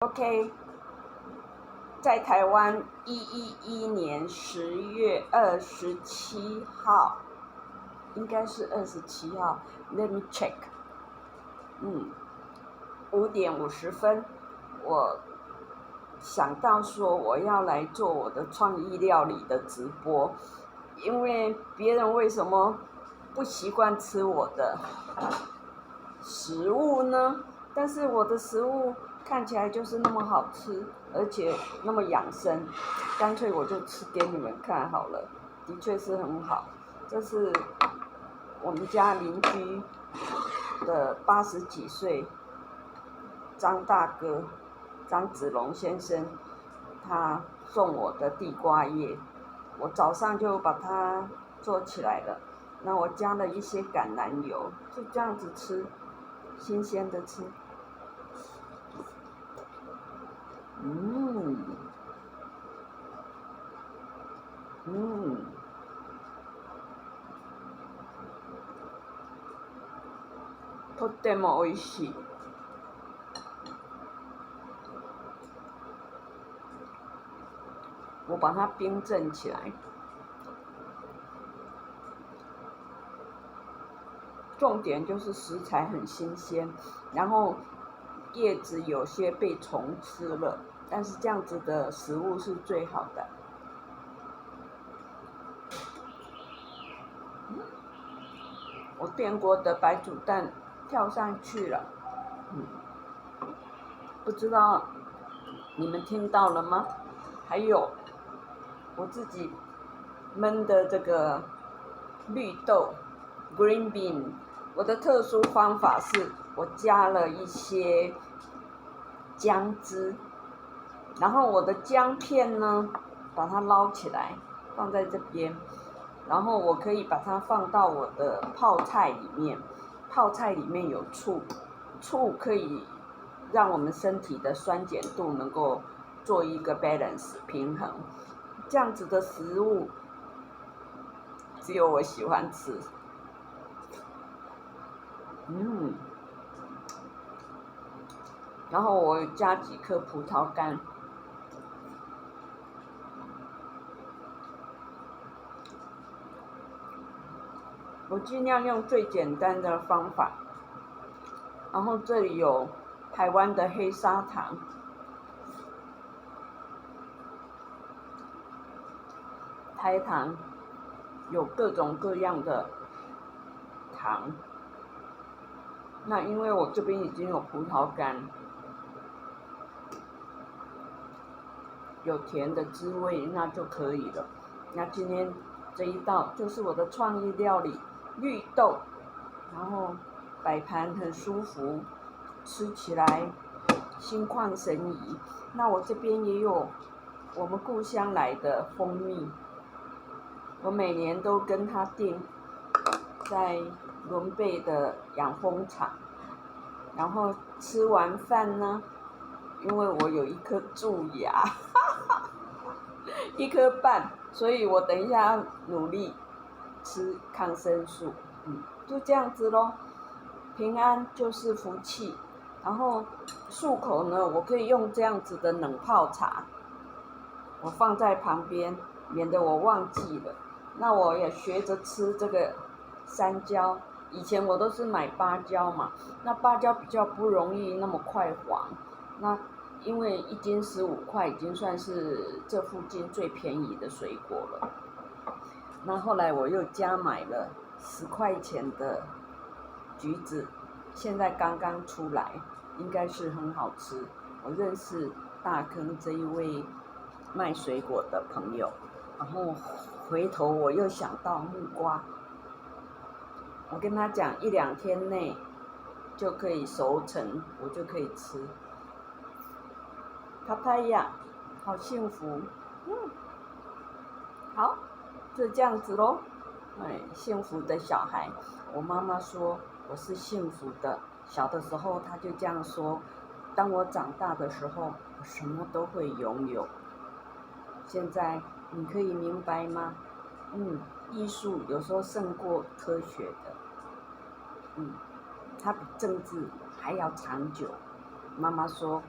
OK，在台湾111年10月27号，应该是27号。Let me check。5点50分，我想到说我要来做我的创意料理的直播，因为别人为什么不习惯吃我的食物呢？但是我的食物看起来就是那么好吃，而且那么养生，干脆我就吃给你们看好了。的确是很好，这是我们家邻居的80几岁张大哥张子龙先生，他送我的地瓜叶，我早上就把它做起来了。那我加了一些橄榄油，就这样子吃，新鲜的吃。とっても美味しい。我把它冰镇起来，重点就是食材很新鲜，然后叶子有些被虫吃了，但是这样子的食物是最好的。我电锅的白煮蛋跳上去了，不知道你们听到了吗？还有我自己焖的这个绿豆 （green bean）， 我的特殊方法是我加了一些姜汁，然后我的姜片呢，把它捞起来放在这边，然后我可以把它放到我的泡菜里面，泡菜里面有醋，醋可以让我们身体的酸碱度能够做一个 balance 平衡，这样子的食物只有我喜欢吃。然后我加几颗葡萄干，我尽量用最简单的方法。然后这里有台湾的黑砂糖，台糖有各种各样的糖。那因为我这边已经有葡萄干，有甜的滋味，那就可以了。那今天这一道就是我的创意料理绿豆，然后摆盘很舒服，吃起来心旷神怡。那我这边也有我们故乡来的蜂蜜，我每年都跟他订，在伦贝的养蜂场。然后吃完饭呢，因为我有一颗蛀牙，1颗半，所以我等一下要努力吃抗生素。就这样子咯。平安就是福气。然后漱口呢，我可以用这样子的冷泡茶，我放在旁边，免得我忘记了。那我也学着吃这个山椒，以前我都是买芭蕉嘛，那芭蕉比较不容易那么快黄，那因为1斤15块已经算是这附近最便宜的水果了。那后来我又加买了10块钱的橘子，现在刚刚出来，应该是很好吃。我认识大坑这一位卖水果的朋友，然后回头我又想到木瓜，我跟他讲1、2天内就可以熟成，我就可以吃。帕帕呀，好幸福，好，就这样子咯。幸福的小孩，我妈妈说我是幸福的。小的时候她就这样说，当我长大的时候，我什么都会拥有。现在你可以明白吗？艺术有时候胜过科学的，它比政治还要长久。妈妈说